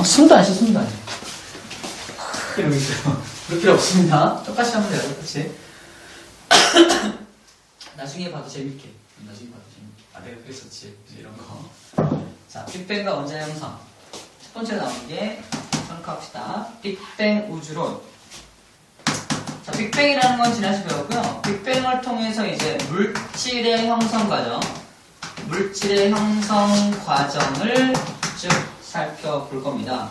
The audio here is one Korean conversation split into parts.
숨도 안 쉬어, 숨도 안 쉬어. 이러고 있어요. 그럴 필요 없습니다. 똑같이 하면 돼요, 똑같이. 나중에 봐도 재밌게. 나중에 봐도 재밌게. 아, 내가 그랬었지. 이런 거. 자, 빅뱅과 원자의 형성. 첫 번째 나온 게, 생각합시다. 빅뱅 우주론. 자, 빅뱅이라는 건 지난주에 배웠고요. 빅뱅을 통해서 이제 물질의 형성 과정, 물질의 형성 과정을 쭉 살펴볼 겁니다.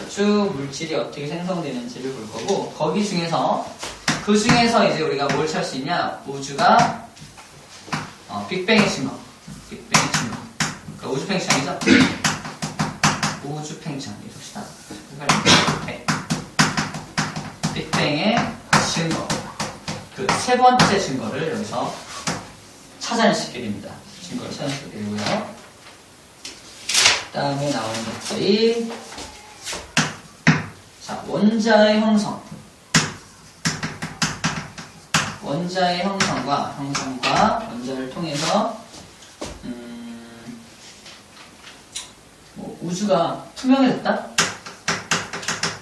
쭉 물질이 어떻게 생성되는지를 볼 거고, 거기 중에서, 그 중에서 이제 우리가 뭘 찾을 수 있냐? 우주가, 빅뱅의 증거. 빅뱅의 증거. 그러니까 우주 팽창이죠? 우주 팽창. 이렇게 봅시다. 네. 빅뱅의 증거. 그 세 번째 증거를 여기서 찾아낼 수 있게 됩니다. 증거를 찾아낼 수 있게 되고요. 그 다음에 나오는 것들이, 자, 원자의 형성. 원자의 형성과 원자를 통해서, 뭐, 우주가 투명해졌다?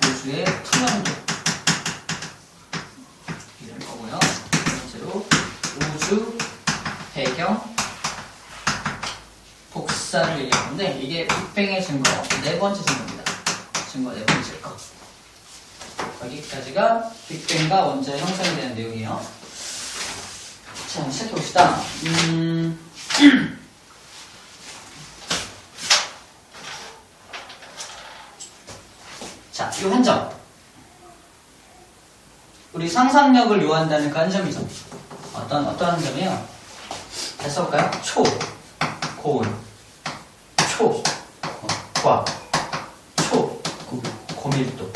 우주의 투명도. 이럴 거고요. 두 번째로, 우주, 배경, 복사를 얘기할 건데, 이게 빅뱅의 증거, 네 번째 증거입니다. 증거 네 번째 거. 여기까지가 빅뱅과 원자의 형성에 대한 내용이에요. 자, 시작해봅시다. 자, 이 한 점. 우리 상상력을 요한다는 그 한 점이죠. 어떤 한 점이에요? 다시 써볼까요? 초, 고온, 초, 과, 초, 고밀도.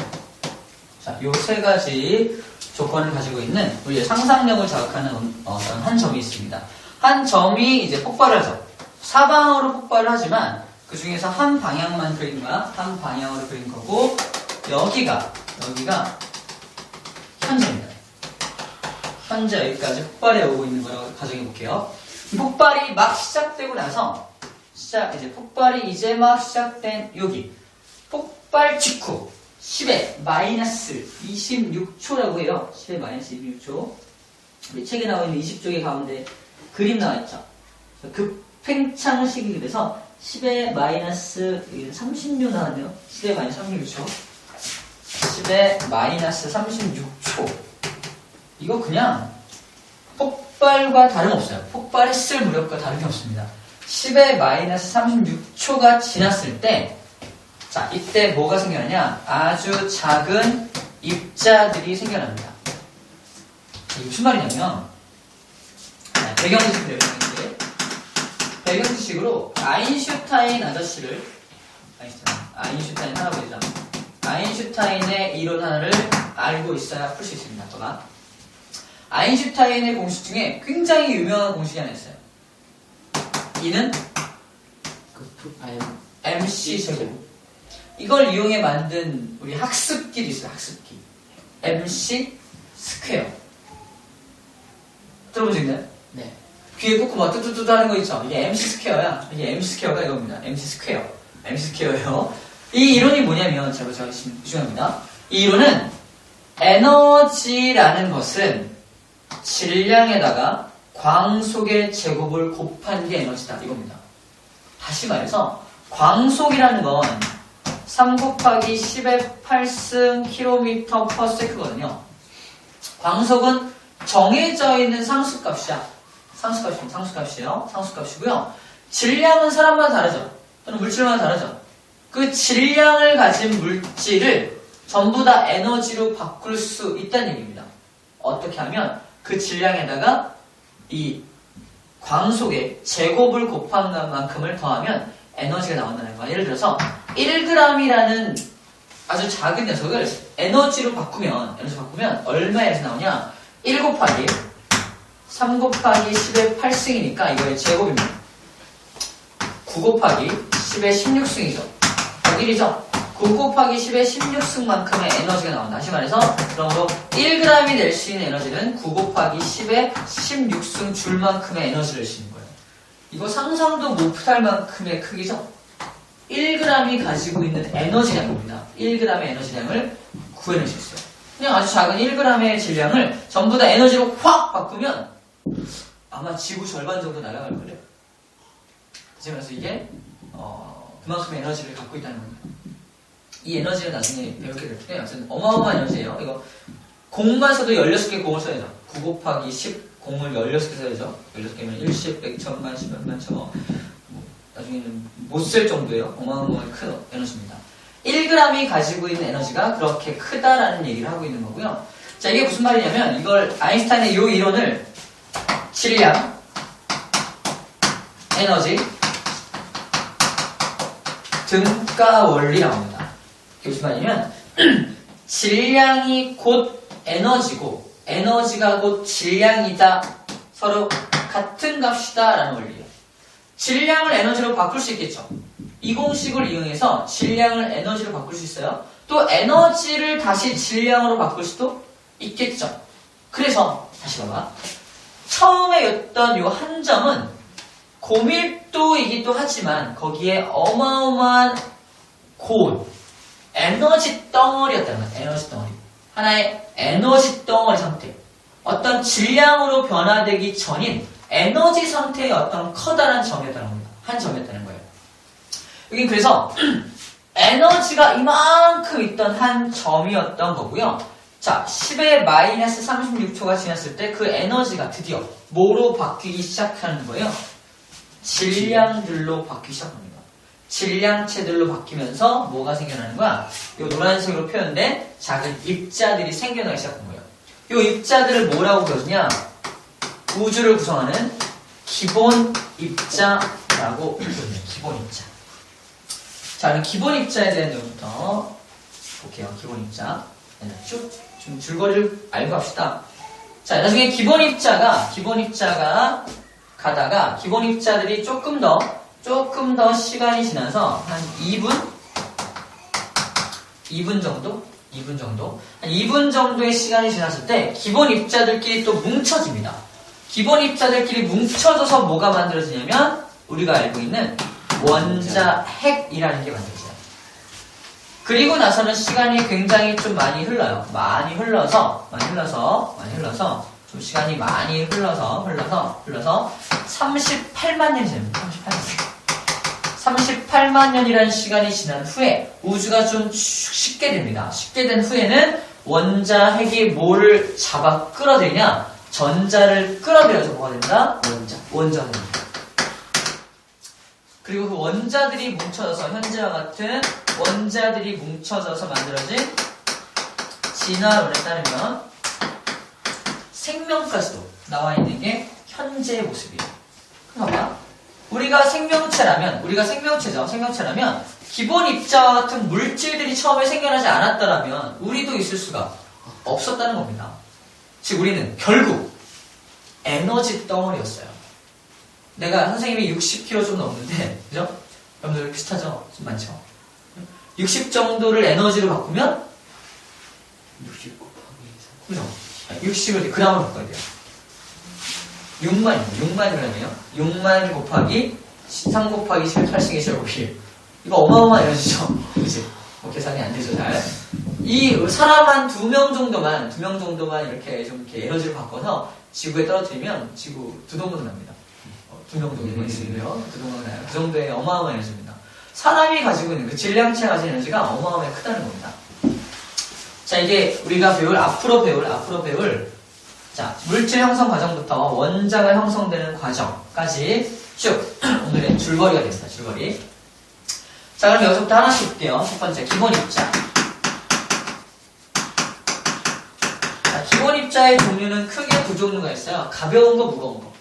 자, 요 세 가지 조건을 가지고 있는 우리의 상상력을 자극하는 어떤 한 점이 있습니다. 한 점이 이제 폭발을 하죠. 사방으로 폭발을 하지만 그 중에서 한 방향만 그린 거야. 한 방향으로 그린 거고, 여기가 현재입니다. 현재 여기까지 폭발해 오고 있는 거라고 가정해 볼게요. 폭발이 막 시작되고 나서 이제 폭발이 이제 막 시작된 여기 폭발 직후 10의 마이너스 26초라고 해요. 10의 마이너스 26초. 우리 책에 나와 있는 20쪽의 가운데 그림 나와 있죠. 급팽창 시기가 돼서 10의 마이너스 36 나왔네요. 10의 마이너스 36초. 10의 마이너스 36초. 이거 그냥 폭발과 다름없어요. 폭발했을 무렵과 다름이 없습니다. 10의 마이너스 36초가 지났을 때, 자, 이때 뭐가 생겨나냐? 아주 작은 입자들이 생겨납니다. 이게 무슨 말이냐면, 배경 지식으로 아인슈타인 아저씨를, 아인슈타인 할아버지다. 아인슈타인의 이론 하나를 알고 있어야 풀 수 있습니다. 또가 아인슈타인의 공식 중에 굉장히 유명한 공식이 하나 있어요. 이는 MC 제곱. 이걸 이용해 만든 우리 학습기도 있어요. 학습기. MC 스퀘어. 들어본 적 있나요? 네. 귀에 꽂고 막 뚜뚜뚜 하는 거 있죠? 이게 MC 스퀘어야. 이게 MC 스퀘어가 이겁니다. MC 스퀘어. MC 스퀘어예요. 이 이론이 뭐냐면, 제가 집중합니다. 이 이론은 에너지라는 것은 질량에다가 광속의 제곱을 곱한 게 에너지다. 이겁니다. 다시 말해서, 광속이라는 건 3 곱하기 10의 8승 km/s거든요. 광속은 정해져 있는 상수값이야. 상수값이에요. 상수값이고요. 질량은 사람마다 다르죠. 또는 물질마다 다르죠. 그 질량을 가진 물질을 전부 다 에너지로 바꿀 수 있다는 얘기입니다. 어떻게 하면 그 질량에다가 이 광속의 제곱을 곱한 만큼을 더하면 에너지가 나온다는 거야. 예를 들어서 1g이라는 아주 작은 녀석을 에너지로 바꾸면 얼마에서 나오냐? 1 곱하기 3 곱하기 10의 8승이니까 이거의 제곱입니다. 9 곱하기 10의 16승이죠. 1이죠. 9 곱하기 10의 16승만큼의 에너지가 나온다. 다시 말해서 그러므로 1g이 낼 수 있는 에너지는 9 곱하기 10의 16승 줄만큼의 에너지를 낼 수 있는 거예요. 이거 상상도 못할 만큼의 크기죠. 1g이 가지고 있는 에너지량입니다. 1g의 에너지량을 구해낼 수 있어요. 그냥 아주 작은 1g의 질량을 전부 다 에너지로 확 바꾸면 아마 지구 절반 정도 날아갈 거예요. 그래서 이게 그만큼의 에너지를 갖고 있다는 겁니다. 이 에너지를 나중에 배우게 될 텐데 어마어마한 에너지예요. 이거 공만 써도 16개 공을 써야죠. 9 곱하기 10 공을 16개 써야죠. 16개면 1, 10, 100, 1000만, 10만, 10만, 나중에는 못 쓸 정도예요. 어마어마한 큰 에너지입니다. 1g이 가지고 있는 에너지가 그렇게 크다라는 얘기를 하고 있는 거고요. 자, 이게 무슨 말이냐면 이걸 아인슈타인의 이 이론을 질량, 에너지, 등가 원리라고 합니다. 이게 무슨 말이냐면 질량이 곧 에너지고 에너지가 곧 질량이다. 서로 같은 값이다 라는 원리예요. 질량을 에너지로 바꿀 수 있겠죠. 이 공식을 이용해서 질량을 에너지로 바꿀 수 있어요. 또 에너지를 다시 질량으로 바꿀 수도 있겠죠. 그래서 다시 봐봐. 처음에 였던 요 한 점은 고밀도이기도 하지만 거기에 어마어마한 고온, 에너지 덩어리였다는 거예요. 에너지 덩어리. 하나의 에너지 덩어리 상태. 어떤 질량으로 변화되기 전인 에너지 상태의 어떤 커다란 점이었다는 겁니다. 한 점이었다는 거예요. 여긴 그래서 에너지가 이만큼 있던 한 점이었던 거고요. 자, 10의 마이너스 36초가 지났을 때 그 에너지가 드디어 뭐로 바뀌기 시작하는 거예요? 질량들로 바뀌기 시작합니다. 질량체들로 바뀌면서 뭐가 생겨나는 거야? 이 노란색으로 표현된 작은 입자들이 생겨나기 시작한 거예요. 이 입자들을 뭐라고 부르냐? 우주를 구성하는 기본 입자라고 부르는 기본 입자. 자, 그럼 기본 입자에 대한 내용부터 볼게요. 기본 입자. 쭉 좀 줄거리를 알고 합시다. 자, 나중에 기본 입자가 가다가 기본 입자들이 조금 더 시간이 지나서 한 2분 정도? 한 2분 정도의 시간이 지났을 때 기본 입자들끼리 또 뭉쳐집니다. 기본 입자들끼리 뭉쳐져서 뭐가 만들어지냐면 우리가 알고 있는 원자핵이라는 게 만들어져요. 그리고 나서는 시간이 굉장히 좀 많이 흘러요. 많이 흘러서 좀 시간이 많이 흘러서 38만 년이 됩니다. 38만 년이라는 시간이 지난 후에 우주가 좀 식게 됩니다. 식게 된 후에는 원자핵이 뭐를 잡아 끌어들이냐? 전자를 끌어들여서 뭐가 된다? 원자가 됩니다. 그리고 그 원자들이 뭉쳐져서 현재와 같은 원자들이 뭉쳐져서 만들어진 진화론에 따르면 생명까지도 나와 있는 게 현재의 모습이에요. 봐봐. 우리가 생명체라면 기본 입자와 같은 물질들이 처음에 생겨나지 않았다면 우리도 있을 수가 없었다는 겁니다. 즉 우리는 결국 에너지 덩어리였어요. 내가 선생님이 60kg 좀 넘는데, 그죠? 여러분들 비슷하죠? 좀 많죠? 60 정도를 에너지로 바꾸면 60 곱하기 3. 그죠? 60을 g으로 바꿔야 돼요. 6만 g이에요. 6만 곱하기 3 곱하기 10, 8승의 15일. 이거 어마어마한 에너지죠? 그치? 뭐 계산이 안 되죠, 잘. 이 사람 한 2명 정도만 이렇게 좀 이렇게 에너지를 바꿔서 지구에 떨어뜨리면 지구 두 동강 납니다. 2명 정도 있으면요. 두 동강 나요. 그 정도의 어마어마한 에너지입니다. 사람이 가지고 있는 그 질량체가 가진 에너지가 어마어마하게 크다는 겁니다. 자, 이게 우리가 앞으로 배울 자, 물질 형성 과정부터 원자가 형성되는 과정까지 쭉 오늘의 줄거리가 됐습니다. 줄거리. 자, 그럼 여기서부터 하나씩 볼게요. 첫 번째, 기본 입자. 자, 기본 입자의 종류는 크게 두 종류가 있어요. 가벼운 거, 무거운 거.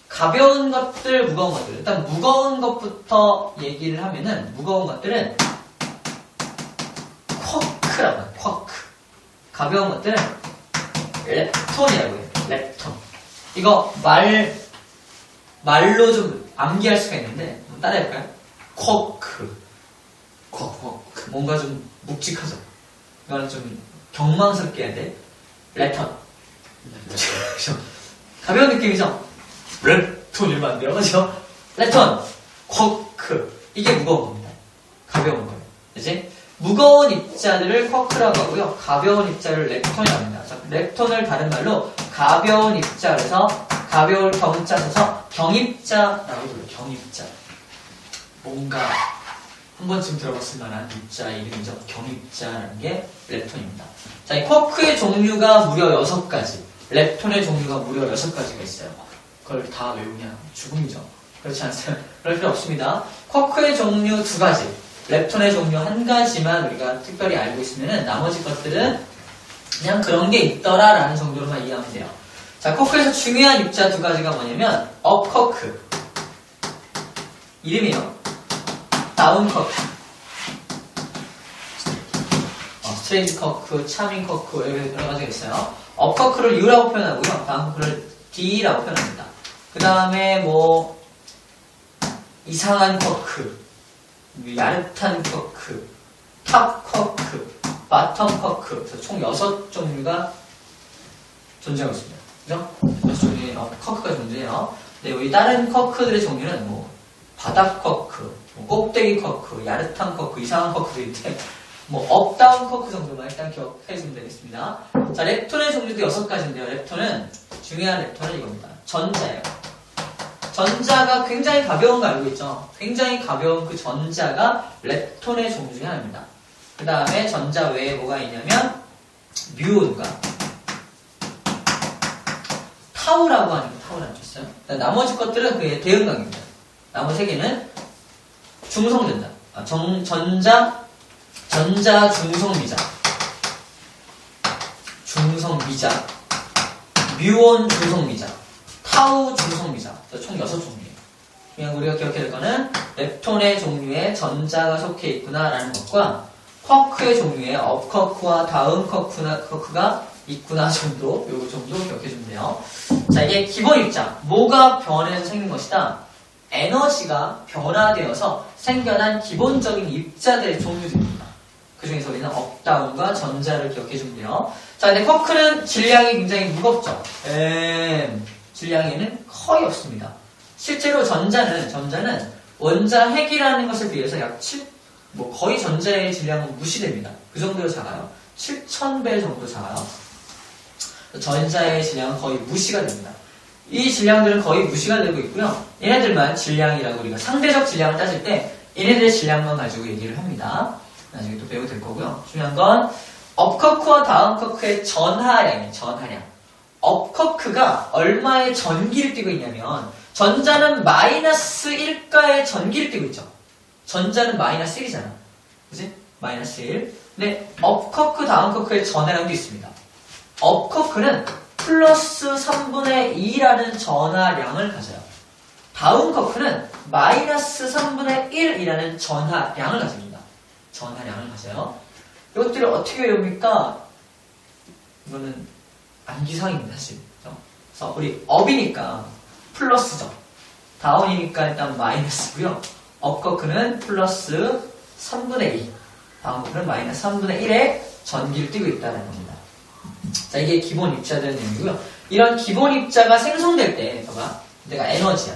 가벼운 것들, 무거운 것들. 일단 무거운 것부터 얘기를 하면은 무거운 것들은 쿼크라고 해요. 쿼크. 가벼운 것들은 렙톤이라고 해요. 렙톤. 이거 말로 좀 암기할 수가 있는데 따라해볼까요? 쿼크. 뭔가 좀 묵직하죠. 이거는 좀 경망스럽게 해야 돼. 렙톤. 가벼운 느낌이죠? 렙톤 이러면 안 돼요. 그죠? 렙톤. 쿼크. 이게 무거운 겁니다. 그치? 무거운 입자들을 쿼크라고 하고요. 가벼운 입자를 렙톤이라고 합니다. 자, 렙톤을 다른 말로 가벼운 입자에서 가벼울 경자 써서 경입자라고 불러요. 경입자. 뭔가 한 번쯤 들어봤을 만한 입자 이름이죠. 경입자라는 게 렙톤입니다. 자, 이 쿼크의 종류가 무려 6가지. 렙톤의 종류가 무려 6가지가 있어요. 그걸 다 외우냐? 죽음이죠. 그렇지 않습니다. 그럴 필요 없습니다. 쿼크의 종류 2가지. 렙톤의 종류 1가지만 우리가 특별히 알고 있으면 나머지 것들은 그냥 그런 게 있더라 라는 정도로만 이해하면 돼요. 자, 쿼크에서 중요한 입자 2가지가 뭐냐면 업 쿼크 이름이요. 다운 쿼크 스트레이트 쿼크, 차밍 쿼크 여러 가지가 있어요. 업 쿼크를 U라고 표현하고요. 다운 쿼크를 D라고 표현합니다. 그 다음에 뭐 이상한 쿼크, 야릇한 쿼크, 탑 쿼크, 바텀 쿼크, 그래서 총 6종류가 존재하고 있습니다. 그죠? 6종류의 쿼크가 존재해요. 네, 우리 다른 쿼크들의 종류는 뭐 바닥 쿼크, 뭐 꼭대기 쿼크, 야릇한 쿼크, 이상한 쿼크도 있는데 뭐 업다운 쿼크 정도만 일단 기억해주면 되겠습니다. 자, 렙톤의 종류도 6가지인데요. 렙톤은 중요한 렙톤은 이겁니다. 전자예요. 전자가 굉장히 가벼운 거 알고 있죠? 굉장히 가벼운 그 전자가 렙톤의 종류 중에 하나입니다. 그 다음에 전자 외에 뭐가 있냐면 뮤온과 타우라고 하는 게 타우라는 거 있어요. 나머지 것들은 그의 대응각입니다. 나머지 3개는 중성전자, 전자 중성미자, 중성미자, 뮤온 중성미자, 타우 중성미자, 총 6종류예요. 그냥 우리가 기억해야 될 거는 렙톤의 종류에 전자가 속해 있구나라는 것과 쿼크의 종류에 업 쿼크와 다운 쿼크가 있구나 정도, 요거 정도 기억해주면 돼요. 자, 이게 기본 입자. 뭐가 변해서 생긴 것이다? 에너지가 변화되어서 생겨난 기본적인 입자들의 종류들입니다. 그 중에서 우리는 업다운과 전자를 기억해주면 돼요. 자, 근데 쿼크는 질량이 굉장히 무겁죠. 질량에는 거의 없습니다. 실제로 전자는 원자 핵이라는 것에 비해서 약 7, 거의 전자의 질량은 무시됩니다. 그 정도로 작아요. 7,000배 정도 작아요. 전자의 질량은 거의 무시가 됩니다. 이 질량들은 거의 무시가 되고 있고요. 얘네들만 질량이라고 우리가 상대적 질량을 따질 때 얘네들의 질량만 가지고 얘기를 합니다. 나중에 또 배우게 될 거고요. 중요한 건 업커크와 다운커크의 전하량이에요. 전하량. 업커크가 얼마의 전기를 띠고 있냐면 전자는 마이너스 1가의 전기를 띠고 있죠. 전자는 마이너스 1이잖아. 그치? 마이너스 1. 근데 업커크, 다운커크의 전하량도 있습니다. 업커크는 플러스 3분의 2라는 전하량을 가져요. 다운커크는 마이너스 3분의 1이라는 전하량을 가집니다. 전하량을 가져요. 이것들을 어떻게 외웁니까? 이거는 암기사항입니다, 사실. 그래서 우리 업이니까 플러스죠. 다운이니까 일단 마이너스고요. 업커크는 플러스 3분의 2. 다운커크는 마이너스 3분의 1의 전기를 띠고 있다는 겁니다. 자, 이게 기본 입자들의 내용이고요. 이런 기본 입자가 생성될 때, 봐봐. 내가 에너지야.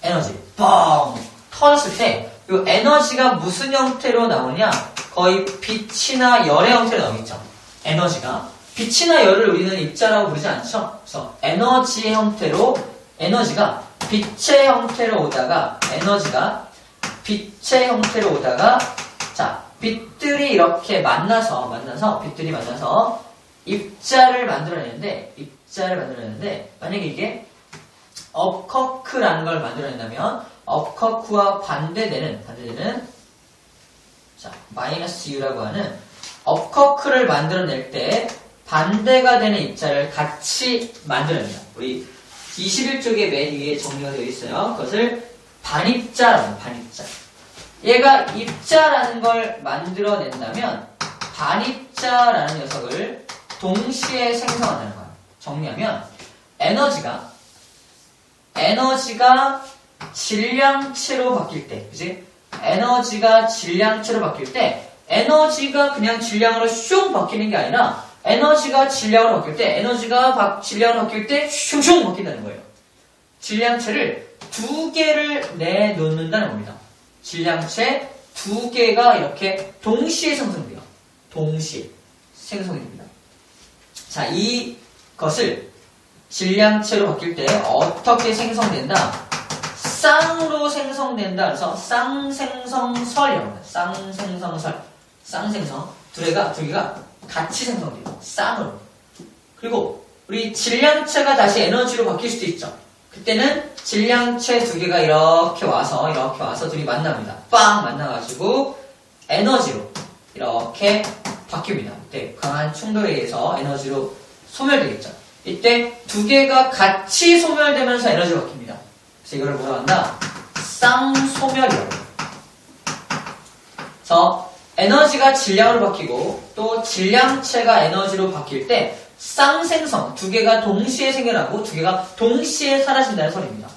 에너지. 뻥! 터졌을 때, 이 에너지가 무슨 형태로 나오냐? 거의 빛이나 열의 형태로 나오겠죠. 에너지가. 빛이나 열을 우리는 입자라고 부르지 않죠? 그래서 에너지의 형태로, 에너지가 빛의 형태로 오다가, 자, 빛들이 이렇게 만나서, 빛들이 만나서, 입자를 만들어내는데, 만약에 이게 업커크라는 걸 만들어낸다면, 업커크와 반대되는, 자, 마이너스 U라고 하는 업커크를 만들어낼 때, 반대가 되는 입자를 같이 만들어냅니다. 우리 21쪽에 맨 위에 정리가 되어 있어요. 그것을 반입자라고 합니다. 반입자. 얘가 입자라는 걸 만들어낸다면 반입자라는 녀석을 동시에 생성한다는 거예요. 정리하면 에너지가 질량체로 바뀔 때, 그치? 에너지가 질량체로 바뀔 때 에너지가 그냥 질량으로 슝 바뀌는 게 아니라 에너지가 질량으로 바뀔 때 슝슝 바뀐다는 거예요. 질량체를 2개를 내놓는다는 겁니다. 질량체 두 개가 이렇게 동시에 생성돼요. 동시에 생성이 됩니다. 자, 이것을 질량체로 바뀔 때 어떻게 생성된다? 쌍으로 생성된다. 그래서 쌍생성설이라고 합니다. 쌍생성설. 쌍생성. 두 개가 같이 생성돼요. 쌍으로. 그리고 우리 질량체가 다시 에너지로 바뀔 수도 있죠. 그때는 질량체 두 개가 이렇게 와서 둘이 만납니다. 빵! 만나가지고 에너지로 이렇게 바뀝니다. 이때 강한 충돌에 의해서 에너지로 소멸되겠죠. 이때 두 개가 같이 소멸되면서 에너지가 바뀝니다. 그래서 이거를 뭐라고 한다? 쌍소멸이라고 해요. 그래서 에너지가 질량으로 바뀌고 또 질량체가 에너지로 바뀔 때 쌍생성, 두 개가 동시에 생겨나고 두 개가 동시에 사라진다는 소리입니다.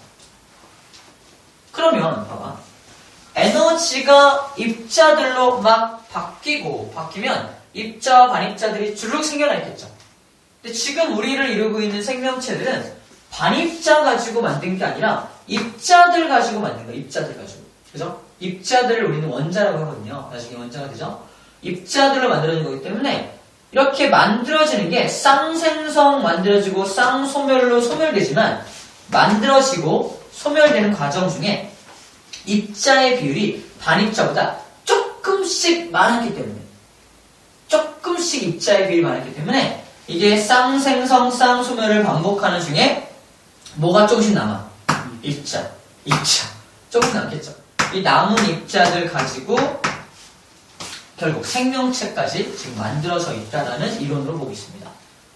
그러면 봐봐. 에너지가 입자들로 막 바뀌면 입자와 반입자들이 주르륵 생겨나 있겠죠. 근데 지금 우리를 이루고 있는 생명체들은 반입자 가지고 만든 게 아니라 입자들 가지고 만든 거예요. 입자들 가지고. 그죠? 입자들을 우리는 원자라고 하거든요. 나중에 원자가 되죠. 입자들로 만들어진 거기 때문에 이렇게 만들어지는 게 쌍생성 만들어지고 쌍소멸로 소멸되지만 만들어지고 소멸되는 과정 중에 입자의 비율이 반입자보다 조금씩 많았기 때문에 조금씩 입자의 비율이 많았기 때문에 이게 쌍생성 쌍소멸을 반복하는 중에 뭐가 조금씩 남아? 입자 조금씩 남겠죠. 이 남은 입자들 가지고 결국 생명체까지 지금 만들어져 있다라는 이론으로 보고 있습니다.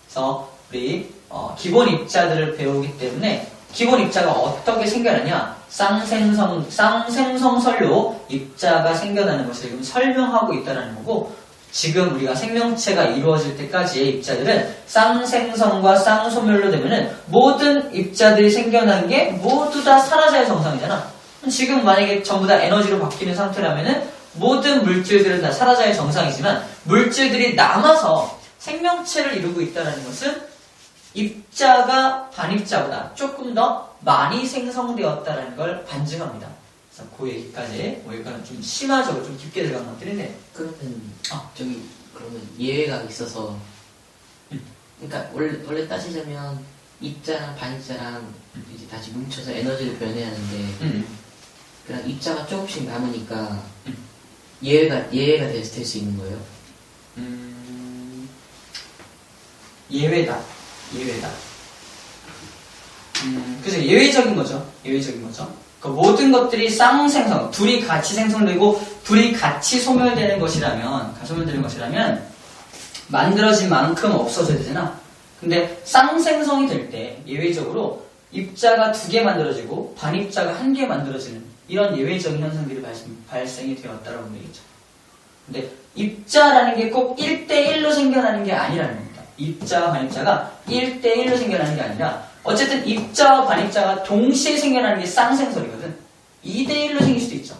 그래서 우리 기본 입자들을 배우기 때문에 기본 입자가 어떻게 생겨나냐? 쌍생성설로 입자가 생겨나는 것을 지금 설명하고 있다는 거고 지금 우리가 생명체가 이루어질 때까지의 입자들은 쌍생성과 쌍소멸로 되면은 모든 입자들이 생겨난 게 모두 다 사라져야 정상이잖아. 지금 만약에 전부 다 에너지로 바뀌는 상태라면은 모든 물질들은 다 사라져야 정상이지만 물질들이 남아서 생명체를 이루고 있다는 것은 입자가 반입자보다 조금 더 많이 생성되었다는 걸 반증합니다. 그래서 그 얘기까지 여기까지 좀 심화적으로 좀 깊게 들어간 것들인데 그러면 그러면 예외가 있어서 그러니까 원래 따지자면 입자랑 반입자랑 이제 다시 뭉쳐서 에너지를 변해야 하는데 그냥 입자가 조금씩 남으니까 예외가 될 수 있는 거예요? 예외다. 그래서 예외적인 거죠. 그 모든 것들이 쌍생성, 둘이 같이 생성되고 둘이 같이 소멸되는 것이라면 만들어진 만큼 없어져야 되잖아. 근데 쌍생성이 될 때 예외적으로 입자가 2개 만들어지고 반입자가 1개 만들어지는 이런 예외적인 현상들이 발생이 되었다라고 얘기죠. 근데 입자라는 게 꼭 1대1로 생겨나는 게 아니라는 겁니다. 입자와 반입자가 1대1로 생겨나는 게 아니라 어쨌든 입자와 반입자가 동시에 생겨나는 게 쌍생설이거든. 2대1로 생길 수도 있죠.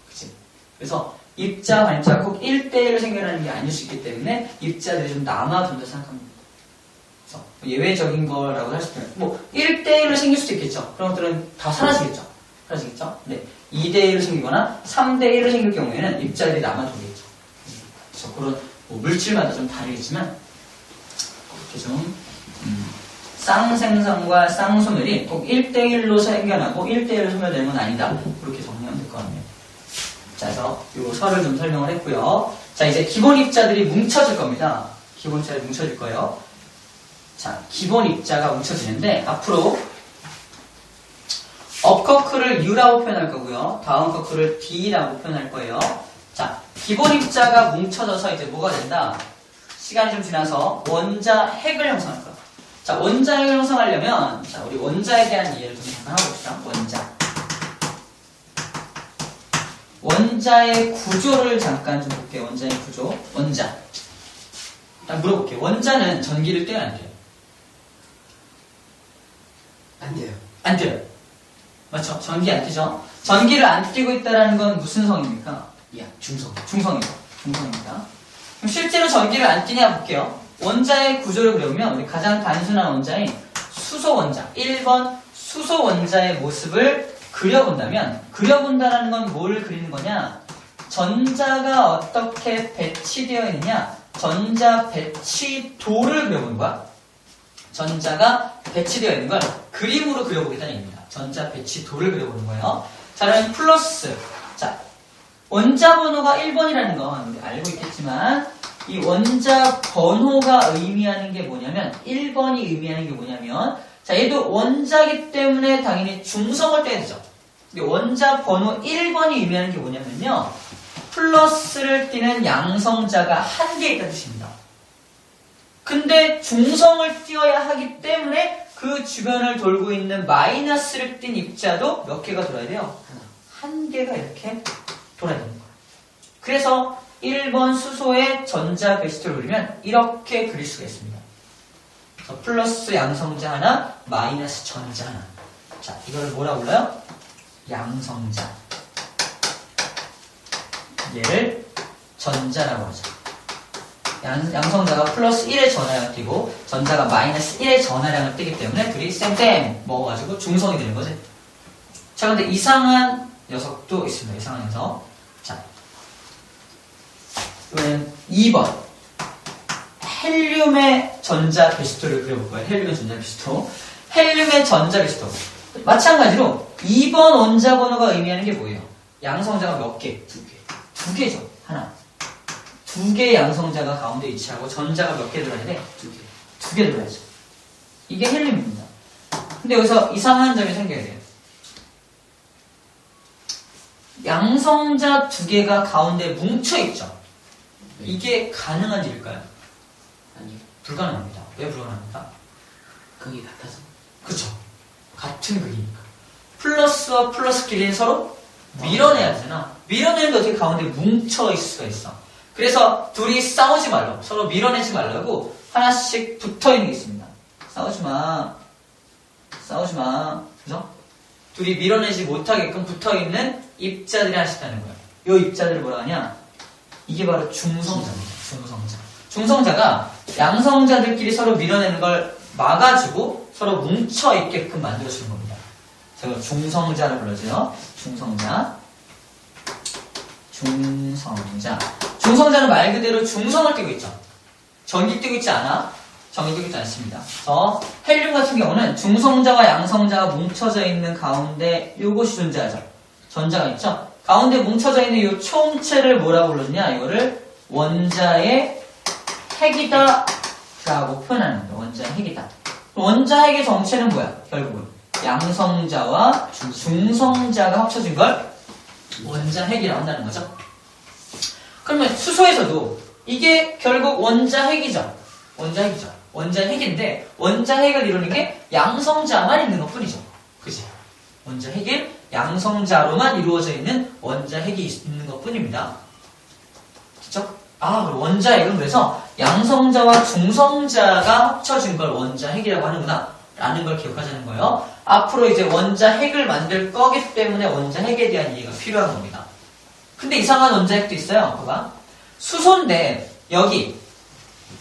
그치? 그래서 입자와 반입자가 꼭 1대1로 생겨나는 게 아닐 수 있기 때문에 입자들이 좀 남아둔다 생각합니다. 그래서 예외적인 거라고 할 수도 있고 1대1로 생길 수도 있겠죠. 그런 것들은 다 사라지겠죠. 네. 2대1로 생기거나 3대1로 생길 경우에는 입자들이 남아돌겠죠. 그래서 그런 물질마다 좀 다르겠지만 그렇게 좀 쌍생성과 쌍소멸이 꼭 1대1로 생겨나고 1대1로 소멸되는 건 아니다. 그렇게 정리하면 될 것 같네요. 자, 그래서 이 설을 좀 설명을 했고요. 자, 이제 기본 입자들이 뭉쳐질 겁니다. 기본 입자들이 뭉쳐질 거예요. 자, 기본 입자가 뭉쳐지는데 앞으로 업커크를 U라고 표현할 거고요. 다음 커크를 D라고 표현할 거예요. 자, 기본 입자가 뭉쳐져서 이제 뭐가 된다? 시간이 좀 지나서 원자 핵을 형성할 거야. 자, 원자 핵을 형성하려면 자, 우리 원자에 대한 이해를 좀 잠깐 하고 봅시다. 원자의 구조를 잠깐 좀 볼게요. 원자의 구조. 원자. 일단 물어볼게요. 원자는 전기를 떼요, 안 떼요? 안 돼요. 안 떼요. 맞죠? 전기 안 떼죠? 전기를 안 떼고 있다는 건 무슨 성입니까? 중성입니다. 그럼 실제로 전기를 안 떼냐 볼게요. 원자의 구조를 그려보면 우리 가장 단순한 원자인 수소 원자 1번 수소 원자의 모습을 그려본다는 건 뭘 그리는 거냐? 전자가 어떻게 배치되어 있느냐? 전자 배치도를 그려보는 거야. 전자가 배치되어 있는 걸 그림으로 그려보겠다는 얘기입니다. 전자 배치도를 그려보는 거예요. 자, 그럼 플러스. 자, 원자 번호가 1번이라는 건 우리 알고 있겠지만, 이 원자 번호가 의미하는 게 뭐냐면, 1번이 의미하는 게 뭐냐면, 자, 얘도 원자기 때문에 당연히 중성을 떼야 되죠. 근데 원자 번호 1번이 의미하는 게 뭐냐면요, 플러스를 띄는 양성자가 한 개 있다는 뜻입니다. 근데 중성을 띄어야 하기 때문에 그 주변을 돌고 있는 마이너스를 띈 입자도 몇 개가 돌아야 돼요? 한 개가 이렇게 돌아야 되는 거예요. 그래서 1번 수소의 전자 배치도를 그리면 이렇게 그릴 수가 있습니다. 그래서 플러스 양성자 하나, 마이너스 전자 하나. 자, 이걸 뭐라 불러요? 양성자. 얘를 전자라고 하죠. 양성자가 플러스 1의 전하량을 띄고 전자가 마이너스 1의 전하량을 띄기 때문에 둘이 쌤쌤 먹어가지고 중성이 되는 거지. 자, 근데 이상한 녀석도 있습니다. 이상한 녀석. 자, 이번엔 2번. 헬륨의 전자 배치도를 그려볼 거예요. 헬륨의 전자 배치도. 헬륨의 전자 배치도. 마찬가지로 2번 원자 번호가 의미하는 게 뭐예요? 양성자가 몇 개? 두 개죠. 하나. 두 개의 양성자가 가운데 위치하고 전자가 몇 개 들어야 돼? 두 개 들어야죠. 이게 헬륨입니다. 근데 여기서 이상한 점이 생겨야 돼요. 양성자 두 개가 가운데 뭉쳐있죠. 이게 가능한 일일까요? 아니요. 불가능합니다. 왜 불가능합니까? 극이 같아서. 그쵸. 같은 극이니까. 플러스와 플러스끼리는 서로 밀어내야 되잖아. 밀어내는데 어떻게 가운데 뭉쳐있을 수가 있어. 그래서 둘이 싸우지 말라고, 서로 밀어내지 말라고 하나씩 붙어있는 게 있습니다. 싸우지 마. 그죠? 둘이 밀어내지 못하게끔 붙어있는 입자들이 하나씩 있다는 거예요. 이 입자들을 뭐라 하냐? 이게 바로 중성자입니다. 중성자가 양성자들끼리 서로 밀어내는 걸 막아주고 서로 뭉쳐있게끔 만들어주는 겁니다. 제가 중성자를 불러줘요. 중성자는 말 그대로 중성을 띄고 있죠. 전기 띄고 있지 않아. 전기 띄고 있지 않습니다. 그래서 헬륨 같은 경우는 중성자와 양성자가 뭉쳐져 있는 가운데 요것이 존재하죠. 전자가 있죠. 가운데 뭉쳐져 있는 요 총체를 뭐라고 불렀냐? 이거를 원자의 핵이다 라고 표현하는 거예요. 원자의 핵이다. 원자 핵의 정체는 뭐야? 결국은 양성자와 중성자가 합쳐진 걸 원자 핵이라고 한다는 거죠. 그러면 수소에서도 이게 결국 원자 핵이죠. 원자 핵인데 원자 핵을 이루는 게 양성자만 있는 것 뿐이죠. 그치? 원자 핵이 양성자로만 이루어져 있는 원자 핵이 있는 것 뿐입니다. 그쵸? 원자 핵은 그래서 양성자와 중성자가 합쳐진 걸 원자 핵이라고 하는구나 라는 걸 기억하자는 거예요. 앞으로 이제 원자 핵을 만들 거기 때문에 원자 핵에 대한 이해가 필요한 겁니다. 근데 이상한 원자 핵도 있어요. 봐봐. 수소인데 여기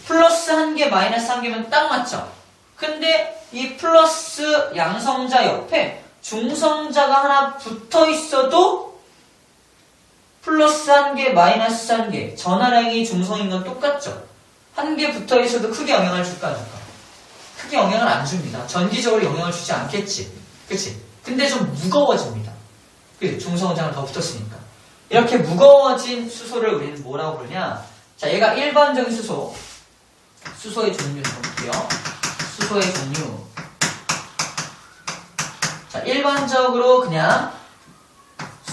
플러스 1개 마이너스 1개면 딱 맞죠? 근데 이 플러스 양성자 옆에 중성자가 하나 붙어 있어도 플러스 1개 마이너스 1개 전하량이 중성인 건 똑같죠? 1개 붙어 있어도 크게 영향을 줄까 안 줄까? 크게 영향을 안 줍니다. 전기적으로 영향을 주지 않겠지. 그치? 근데 좀 무거워집니다. 그치? 중성자가 더 붙었으니까. 이렇게 무거워진 수소를 우리는 뭐라고 부르냐? 자, 얘가 일반적인 수소의 종류를 볼게요. 수소의 종류. 자, 일반적으로 그냥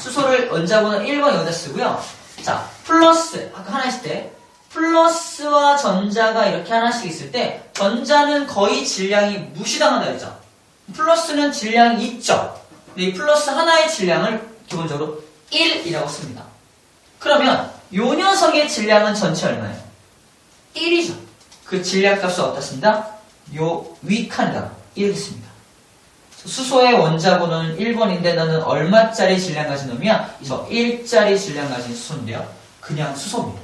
수소를 원자번호 1번 여기다 쓰고요. 자, 플러스, 아까 하나 있을 때, 플러스와 전자가 이렇게 하나씩 있을 때, 전자는 거의 질량이 무시당한다 했죠. 플러스는 질량이 있죠. 근데 이 플러스 하나의 질량을 기본적으로 1이라고 씁니다. 그러면 요 녀석의 질량은 전체 얼마예요? 1이죠. 그 질량값을 어디다 씁니다? 요 위칸에다가 1을 씁니다. 수소의 원자번호는 1번인데 너는 얼마짜리 질량 가진 놈이야? 저 1짜리 질량 가진 수소인데요. 그냥 수소입니다.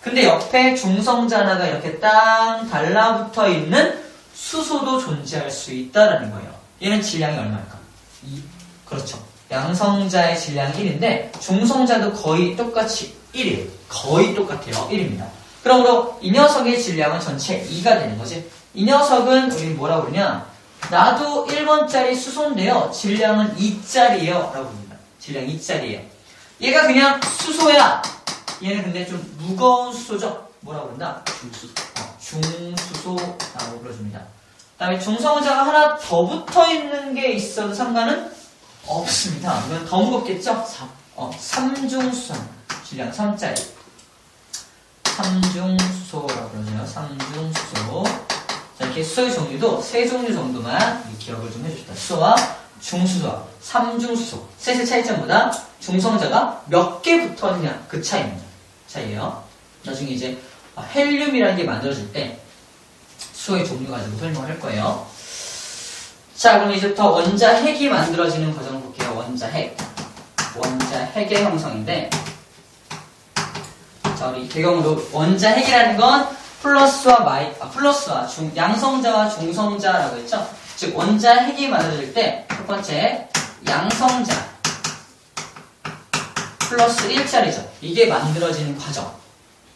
근데 옆에 중성자 하나가 이렇게 땅 달라붙어 있는 수소도 존재할 수 있다라는 거예요. 얘는 질량이 얼마일까? 2. 그렇죠. 양성자의 질량 1인데 중성자도 거의 똑같이 1이에요. 거의 똑같아요. 1입니다. 그러므로 이 녀석의 질량은 전체 2가 되는 거지. 이 녀석은 우리 뭐라고 그러냐? 나도 1번짜리 수소인데요. 질량은 2짜리예요. 라고 합니다. 질량 2짜리예요. 얘가 그냥 수소야. 얘는 근데 좀 무거운 수소죠. 뭐라고 그런다? 중수소라고 불러줍니다. 그 다음에 중성자가 하나 더 붙어있는 게 있어도 상관은 없습니다. 그러면 더 무겁겠죠? 3중수소. 질량 3짜리. 3중수소라고 그러네요. 3중수소. 자, 이렇게 수소의 종류도 3종류 정도만 기억을 좀 해주시다. 수소와 중수소와 3중수소. 셋의 차이점보다 중성자가 몇 개 붙었냐. 그 차이입니다. 차이예요. 나중에 이제 헬륨이라는 게 만들어질 때 수소의 종류 가지고 설명을 할 거예요. 자, 그럼 이제부터 원자핵이 만들어지는 과정을 볼게요. 원자핵. 원자핵의 형성인데, 자, 우리 개경으로 원자핵이라는 건 플러스와 양성자와 중성자라고 했죠. 즉, 원자핵이 만들어질 때 첫 번째 양성자 플러스 1짜리죠. 이게 만들어지는 과정.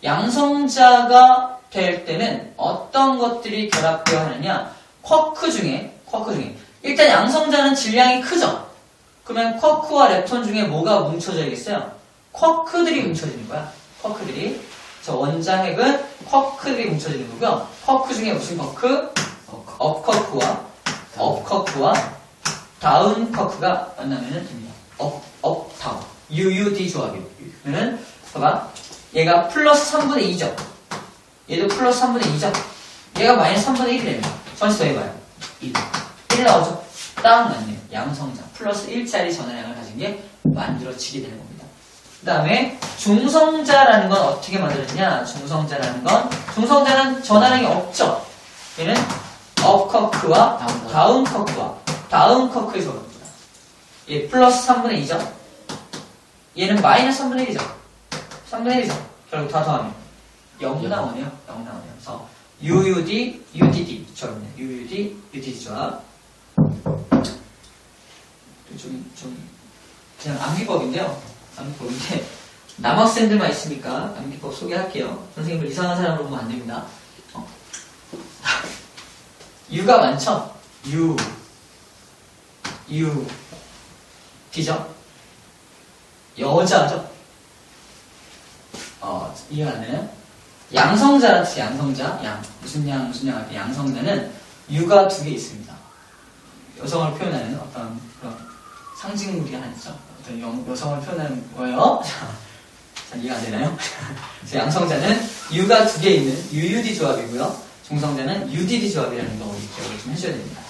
양성자가 될 때는 어떤 것들이 결합되어야 하느냐? 쿼크 중에 일단 양성자는 질량이 크죠? 그러면 쿼크와 렙톤 중에 뭐가 뭉쳐져야겠어요? 쿼크들이 뭉쳐지는 거야. 쿼크들이. 저 원자핵은 쿼크들이 뭉쳐지는 거고요. 쿼크 중에 무슨 쿼크? 업쿼크와 다운 쿼크가 만나면 됩니다. 다운. UUD 조합이에요. 그러면 봐봐. 얘가 플러스 3분의 2죠. 얘도 플러스 3분의 2죠. 얘가 마이너스 3분의 1이 됩니다. 전체 더해봐요. 1 나오죠. 딱 맞네요. 양성자 플러스 1짜리 전하량을 가진 게 만들어지게 되는 겁니다. 그 다음에 중성자라는 건 어떻게 만들어지냐? 중성자는 전하량이 없죠. 얘는 업커크와 다운커크의 조합입니다. 얘 플러스 3분의 2죠. 얘는 마이너스 3분의 1이죠. 3분의 1이죠. 결국 다 더하면 0 나오네요. 0 나오네요. 그래서 UUD, UDD 조합이네요. UUD, UDD 조합. 그냥 암기법인데요. 암기법인데 남학생들만 있으니까 암기법 소개할게요. 선생님을 이상한 사람으로 보면 안 됩니다. U가 많죠? D죠? 여자죠? 이해가 안 되나요? 양성자라 치죠. 양성자. 무슨 양 할 때 양성자는 U가 2개 있습니다. 여성을 표현하는 어떤 그런 상징물이 하나 있죠. 어떤 여성을 표현하는 거예요. 자, 이해가 안 되나요? 그래서 양성자는 U가 2개 있는 UUD 조합이고요. 중성자는 UDD 조합이라는 거 우리 기억을 좀 해줘야 됩니다.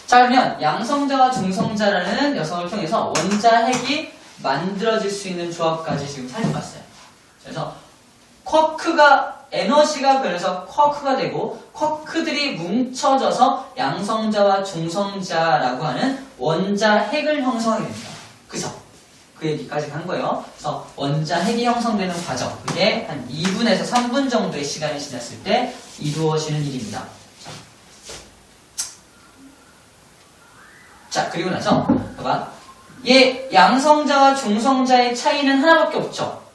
자, 그러면 양성자와 중성자라는 여성을 통해서 원자핵이 만들어질 수 있는 조합까지 지금 살펴봤어요. 그래서 에너지가 변해서 쿼크가 되고 쿼크들이 뭉쳐져서 양성자와 중성자라고 하는 원자핵을 형성하게 됩니다. 그죠? 그 얘기까지 한 거예요. 그래서 원자핵이 형성되는 과정, 그게 한 2분에서 3분 정도의 시간이 지났을 때 이루어지는 일입니다. 자, 그리고 나서 봐봐. 얘 양성자와 중성자의 차이는 하나밖에 없죠.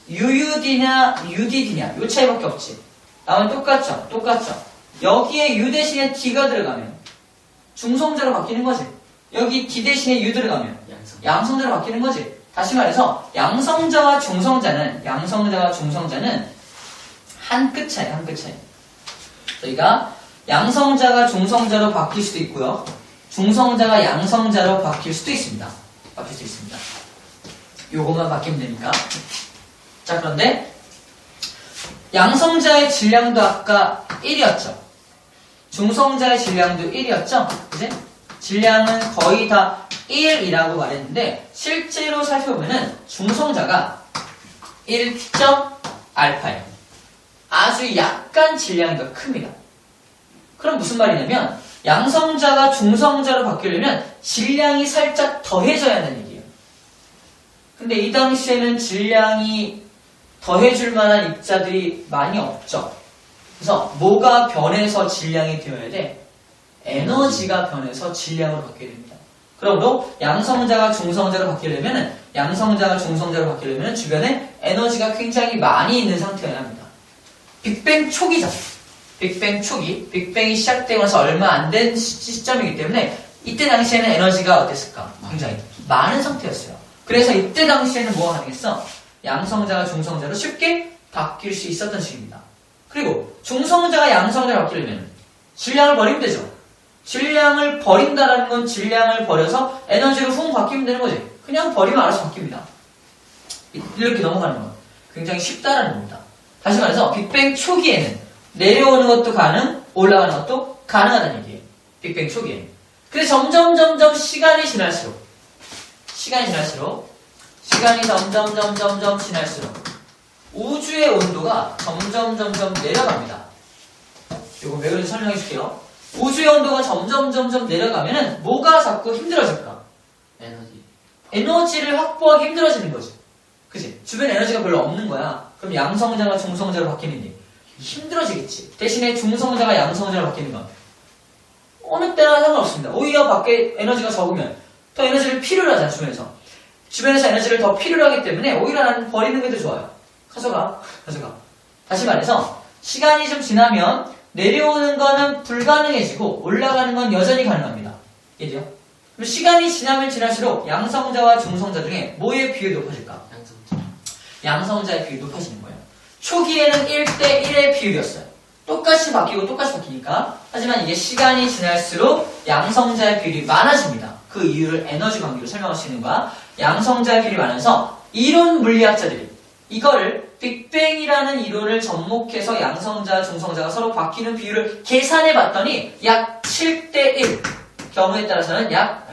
UUD냐 UDD냐 요 차이밖에 없지. 나머지 똑같죠. 여기에 U 대신에 D가 들어가면 중성자로 바뀌는 거지. 여기 D 대신에 U 들어가면 양성자로 바뀌는 거지. 다시 말해서 양성자와 중성자는 한 끗 차이. 저희가 양성자가 중성자로 바뀔 수도 있고요. 중성자가 양성자로 바뀔 수도 있습니다. 요것만 바뀌면 되니까. 자, 그런데 양성자의 질량도 아까 1이었죠. 중성자의 질량도 1이었죠. 그지? 질량은 거의 다 1이라고 말했는데 실제로 살펴보면은 중성자가 1.알파예요. 아주 약간 질량이 더 큽니다. 그럼 무슨 말이냐면 양성자가 중성자로 바뀌려면 질량이 살짝 더해져야 하는 얘기예요. 근데 이 당시에는 질량이 더해줄 만한 입자들이 많이 없죠. 그래서 뭐가 변해서 질량이 되어야 돼? 에너지가 변해서 질량으로 바뀌게 됩니다. 그러므로 양성자가 중성자로 바뀌려면 주변에 에너지가 굉장히 많이 있는 상태여야 합니다. 빅뱅 초기죠. 빅뱅이 시작되고 나서 얼마 안 된 시점이기 때문에 이때 당시에는 에너지가 어땠을까? 굉장히 많은 상태였어요. 그래서 이때 당시에는 뭐가 가능했어? 양성자가 중성자로 쉽게 바뀔 수 있었던 시기입니다. 그리고 중성자가 양성자로 바뀌려면 질량을 버리면 되죠. 질량을 버린다라는 건 질량을 버려서 에너지로 훅 바뀌면 되는 거지. 그냥 버리면 알아서 바뀝니다. 이렇게 넘어가는 건 굉장히 쉽다라는 겁니다. 다시 말해서 빅뱅 초기에는 내려오는 것도 가능, 올라가는 것도 가능하다는 얘기예요. 빅뱅 초기에는. 근데 점점 시간이 지날수록 우주의 온도가 점점 내려갑니다. 이거 왜 그런지 설명해 줄게요. 우주의 온도가 점점 내려가면은 뭐가 자꾸 힘들어질까? 에너지를 확보하기 힘들어지는 거지. 그치? 주변에 에너지가 별로 없는 거야. 그럼 양성자가 중성자로 바뀌는 게 힘들어지겠지. 대신에 중성자가 양성자로 바뀌는 건 어느 때나 상관없습니다. 오히려 밖에 에너지가 적으면 더 에너지를 필요로 하잖아, 주변에서 에너지를 더 필요로 하기 때문에 오히려 나는 버리는 게 더 좋아요. 가져가. 다시 말해서 시간이 좀 지나면 내려오는 거는 불가능해지고 올라가는 건 여전히 가능합니다. 이해돼요? 그럼 시간이 지나면 지날수록 양성자와 중성자 중에 뭐의 비율이 높아질까? 양성자의 비율이 높아지는 거예요. 초기에는 1대1의 비율이었어요. 똑같이 바뀌니까. 하지만 이게 시간이 지날수록 양성자의 비율이 많아집니다. 그 이유를 에너지 관계로 설명할 수 있는 거야. 양성자의 비율이 많아서 이론 물리학자들이 이걸 빅뱅이라는 이론을 접목해서 양성자, 중성자가 서로 바뀌는 비율을 계산해 봤더니 약 7대1, 경우에 따라서는 약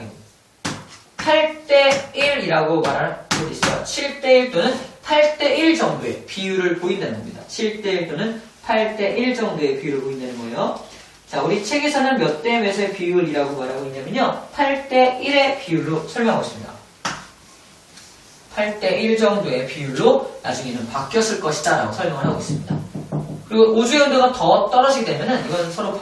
8대1이라고 말할 수도 있어요. 7대1 또는 8대1 정도의 비율을 보인다는 겁니다. 7대1 또는 8대1 정도의 비율을 보인다는 거예요. 자, 우리 책에서는 몇 대 몇의 비율이라고 말하고 있냐면요. 8대1의 비율로 설명하고 있습니다. 8대1 정도의 비율로 나중에는 바뀌었을 것이다 라고 설명을 하고 있습니다. 그리고 우주의 온도가 더 떨어지게 되면은 이건 서로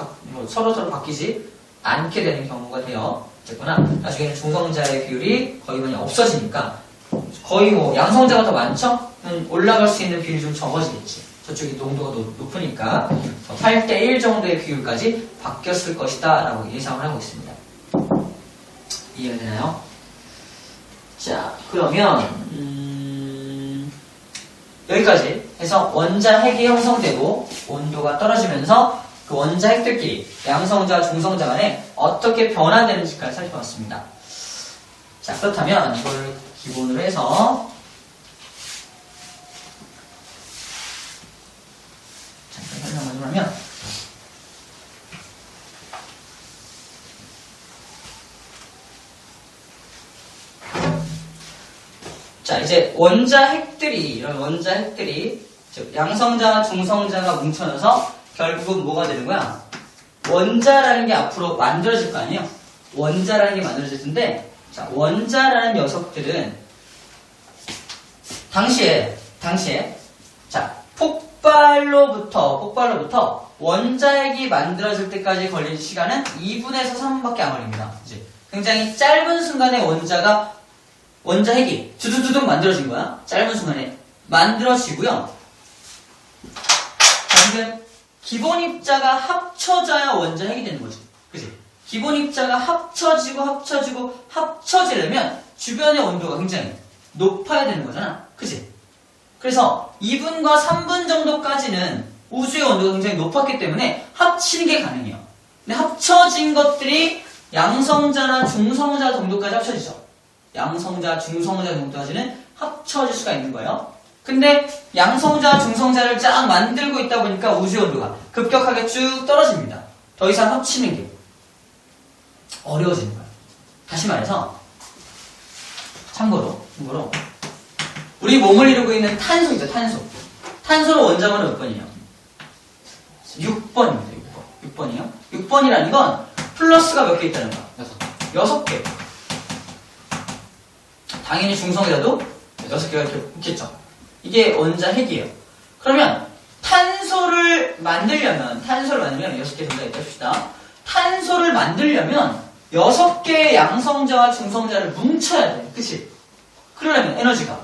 바뀌지 않게 되는 경우가 돼요. 됐구나. 나중에는 중성자의 비율이 거의 많이 없어지니까 거의 양성자가 더 많죠? 올라갈 수 있는 비율이 좀 적어지겠지. 저쪽이 농도가 높으니까 8대1 정도의 비율까지 바뀌었을 것이다 라고 예상을 하고 있습니다. 이해가 되나요? 자, 그러면 여기까지 해서 원자 핵이 형성되고 온도가 떨어지면서 그 원자 핵들끼리 양성자, 중성자 간에 어떻게 변화되는지까지 살펴봤습니다. 자, 그렇다면 이걸 기본으로 해서 잠깐 설명을 좀 하면 자, 이제 이런 원자 핵들이 즉 양성자, 중성자가 뭉쳐져서 결국은 뭐가 되는 거야? 원자라는 게 앞으로 만들어질 거 아니에요? 원자라는 게 만들어질 텐데, 자, 원자라는 녀석들은 당시에 자, 폭발로부터 원자핵이 만들어질 때까지 걸린 시간은 2분에서 3분밖에 안 걸립니다. 이제 굉장히 짧은 순간에 원자핵이 두두두둑 만들어진 거야. 짧은 순간에 만들어지고요. 방금 기본 입자가 합쳐져야 원자핵이 되는 거지. 그치? 기본 입자가 합쳐지려면 주변의 온도가 굉장히 높아야 되는 거잖아. 그치? 그래서 2분과 3분 정도까지는 우주의 온도가 굉장히 높았기 때문에 합치는 게 가능해요. 근데 합쳐진 것들이 양성자나 중성자 정도까지 합쳐지죠. 양성자, 중성자 정도까지는 합쳐질 수가 있는 거예요. 근데 양성자, 중성자를 쫙 만들고 있다 보니까 우주의 온도가 급격하게 쭉 떨어집니다. 더 이상 합치는 게 어려워지는 거예요. 다시 말해서 참고로 우리 몸을 이루고 있는 탄소이죠. 탄소의 원자번호 몇 번이에요? 6번입니다. 6번이요. 6번이라는 건 플러스가 몇 개 있다는 거야? 6개. 당연히 중성이라도 6개가 이렇게 있겠죠. 이게 원자 핵이에요. 그러면 탄소를 만들려면 6개 정도가 있다 합시다. 탄소를 만들려면 6개의 양성자와 중성자를 뭉쳐야 돼. 그치? 그러려면 에너지가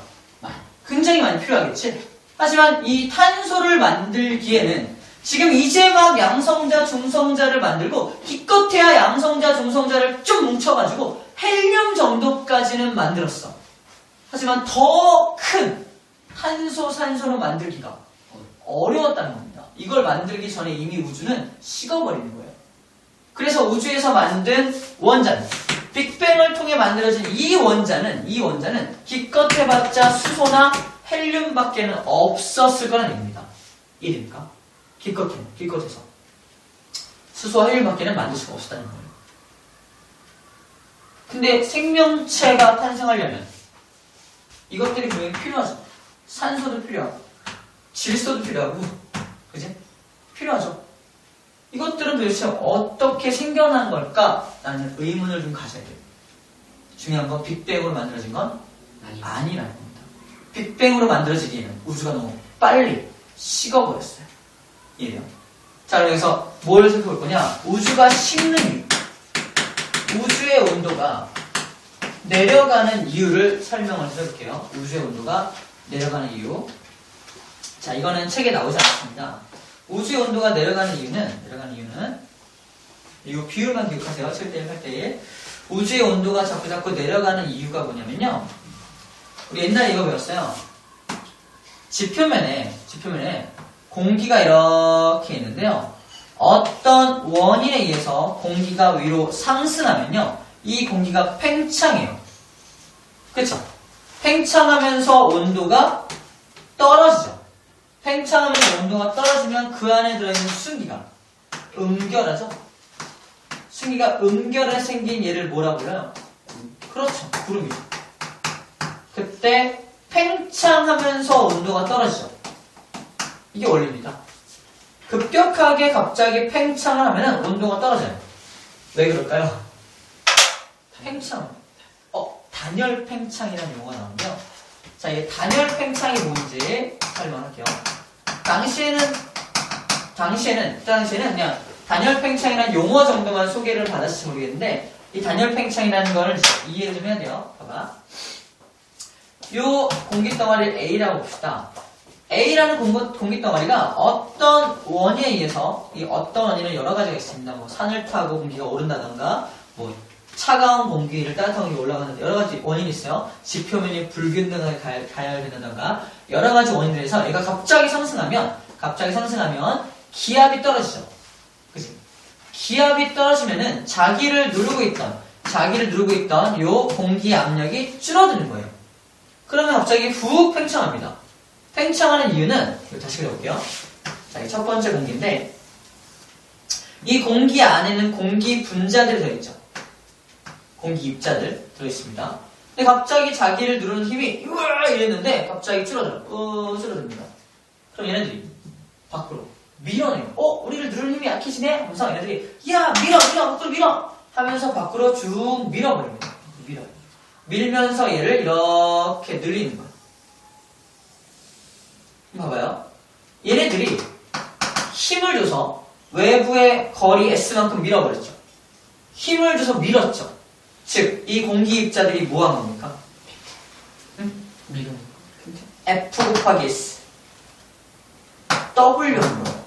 굉장히 많이 필요하겠지? 하지만 이 탄소를 만들기에는 지금 이제 막 양성자, 중성자를 만들고 기껏해야 양성자, 중성자를 좀 뭉쳐가지고 헬륨 정도까지는 만들었어. 하지만 더 큰 탄소, 산소로 만들기가 어려웠다는 겁니다. 이걸 만들기 전에 이미 우주는 식어버리는 거예요. 그래서 우주에서 만든 원자는 빅뱅을 통해 만들어진 이 원자는 기껏해봤자 수소나 헬륨밖에는 없었을 거라는 얘기입니다. 이해됩니까? 기껏해서 수소와 헬륨밖에는 만들 수가 없었다는 거예요. 근데 생명체가 탄생하려면 이것들이 분명히 필요하죠. 산소도 필요하고 질소도 필요하고, 그지? 필요하죠. 이것들은 도대체 어떻게 생겨난 걸까? 라는 의문을 좀 가져야 돼요. 중요한 건 빅뱅으로 만들어진 건 아니라는 겁니다. 빅뱅으로 만들어지기에는 우주가 너무 빨리 식어버렸어요. 이해돼요? 자, 그럼 여기서 뭘 살펴볼 거냐? 우주가 식는 이유. 우주의 온도가 내려가는 이유를 설명을 해볼게요. 우주의 온도가 내려가는 이유. 자, 이거는 책에 나오지 않습니다. 우주의 온도가 내려가는 이유는 이거 비율만 기억하세요. 7대1, 8대1. 우주의 온도가 자꾸 내려가는 이유가 뭐냐면요. 우리 옛날에 이거 배웠어요. 지표면에 공기가 이렇게 있는데요. 어떤 원인에 의해서 공기가 위로 상승하면요. 이 공기가 팽창해요. 그쵸? 팽창하면서 온도가 떨어지죠. 팽창하면서 온도가 떨어지면 그 안에 들어있는 순기가 음결하죠. 순기가 음결에 생긴 얘를 뭐라 불러요? 그렇죠. 구름이죠. 그때 팽창하면서 온도가 떨어지죠. 이게 원리입니다. 급격하게 갑자기 팽창을 하면 온도가 떨어져요. 왜 그럴까요? 팽창. 단열 팽창이라는 용어가 나오는데요. 자, 이 단열 팽창이 뭔지 설명할게요. 당시에는 그냥 단열 팽창이라는 용어 정도만 소개를 받았을지 모르겠는데, 이 단열 팽창이라는 걸 이해를 좀 해야 돼요. 봐봐. 요 공기 덩어리를 A라고 봅시다. A라는 공기 덩어리가 어떤 원인에 의해서, 이 어떤 원인은 여러 가지가 있습니다. 뭐 산을 타고 공기가 오른다던가, 뭐 차가운 공기를 따뜻한 공기가 올라가는 여러 가지 원인이 있어요. 지표면이 불균등하게 가열된다던가 여러 가지 원인들에서 얘가 갑자기 상승하면 기압이 떨어지죠. 그치? 기압이 떨어지면은 자기를 누르고 있던 요 공기 압력이 줄어드는 거예요. 그러면 갑자기 훅 팽창합니다. 팽창하는 이유는 이거 다시 그려볼게요. 자, 이 첫 번째 공기인데 이 공기 안에는 공기 분자들이 들어있죠. 공기 입자들 들어있습니다. 근데 갑자기 자기를 누르는 힘이 으아 이랬는데 갑자기 줄어듭니다. 그럼 얘네들이 밖으로 밀어내요. 우리를 누르는 힘이 약해지네? 하면서 얘네들이 야 밀어 밖으로 밀어! 하면서 밖으로 쭉 밀어버립니다. 밀면서 얘를 이렇게 늘리는 거예요. 봐봐요. 얘네들이 힘을 줘서 외부의 거리 S만큼 밀어버렸죠. 힘을 줘서 밀었죠. 즉, 이 공기 입자들이 뭐 한 겁니까? 밀어내는 F 곱하기 S. W 한 거예요.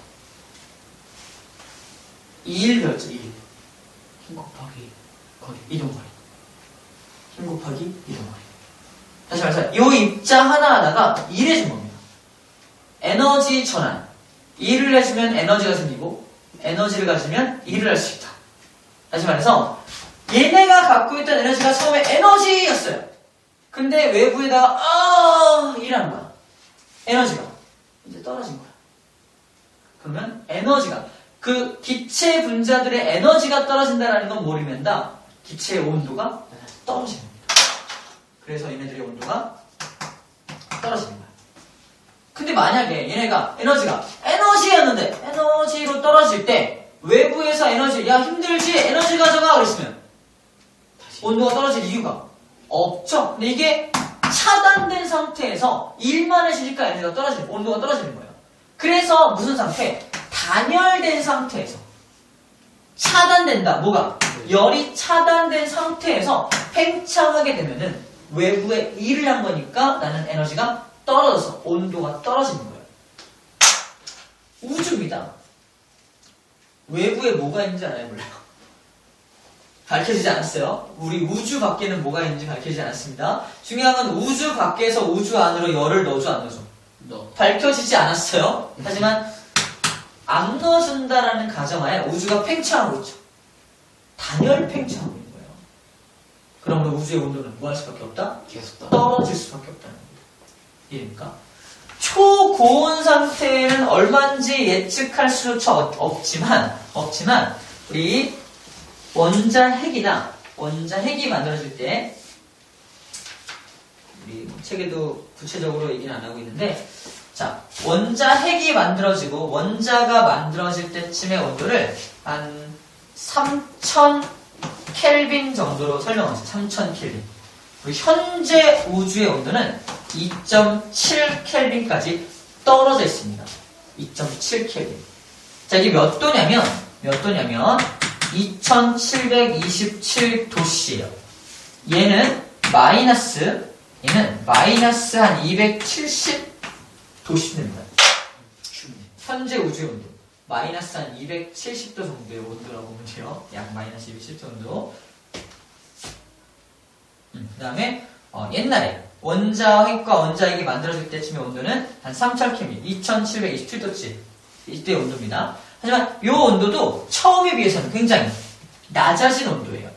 2를 배웠죠, 2. 힘 곱하기 거리. 이동거리. 힘 곱하기 이동거리. 다시 말해서, 이 입자 하나하나가 일을 해준 겁니다. 에너지 전환. 일을 해주면 에너지가 생기고, 에너지를 가지면 일을 할 수 있다. 다시 말해서, 얘네가 갖고 있던 에너지가 처음에 에너지였어요. 근데 외부에다가 일하는 거야. 에너지가 이제 떨어진 거야. 그러면 에너지가 그 기체 분자들의 에너지가 떨어진다는 건 뭘 의미한다? 기체의 온도가 떨어지는 겁니다. 그래서 얘네들의 온도가 떨어지는 거야. 근데 만약에 얘네가 에너지였는데 에너지로 떨어질 때 외부에서 에너지 야 힘들지 에너지 가져가 그랬으면 온도가 떨어질 이유가 없죠. 근데 이게 차단된 상태에서 일만 해주니까 온도가 떨어지는 거예요. 그래서 무슨 상태? 단열된 상태에서 차단된다. 뭐가? 열이 차단된 상태에서 팽창하게 되면은 외부에 일을 한 거니까 나는 에너지가 떨어져서 온도가 떨어지는 거예요. 우주입니다. 외부에 뭐가 있는지 알아요? 몰라요? 밝혀지지 않았어요. 우리 우주 밖에는 뭐가 있는지 밝혀지지 않았습니다. 중요한 건 우주 밖에서 우주 안으로 열을 넣어줘 안 넣어줘? 밝혀지지 않았어요. 하지만 안 넣어준다라는 가정하에 우주가 팽창하고 있죠. 단열 팽창하고 있는 거예요. 그러므로 우주의 온도는 뭐 할 수밖에 없다? 계속 떨어질 수밖에 없다는 겁니다. 이해됩니까? 초고온 상태에는 얼마인지 예측할 수조차 없지만 우리 원자핵이 만들어질 때 우리 책에도 구체적으로 얘기는 안 하고 있는데 자 원자핵이 만들어지고 원자가 만들어질 때쯤의 온도를 한 3000 켈빈 정도로 설명하죠. 3000 켈빈. 현재 우주의 온도는 2.7 켈빈까지 떨어져 있습니다. 2.7 켈빈. 자, 이게 몇 도냐면 2727도씨예요. 얘는 마이너스 한 270도씨 됩니다. 현재 우주의 온도. 마이너스 한 270도 정도의 온도라고 보면 돼요. 약 마이너스 270도 정도. 그 다음에 옛날에 원자핵과 원자핵이 만들어질 때쯤의 온도는 한 3000켈빈, 2727도씨 이때 온도입니다. 하지만 이 온도도 처음에 비해서는 굉장히 낮아진 온도예요.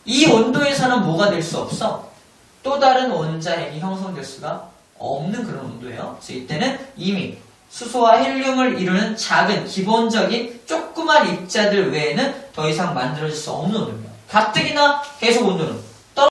이 온도에서는 뭐가 될 수 없어? 또 다른 원자핵이 형성될 수가 없는 그런 온도예요. 그래서 이때는 이미 수소와 헬륨을 이루는 작은 기본적인 조그만 입자들 외에는 더 이상 만들어질 수 없는 온도입니다. 가뜩이나 계속 온도는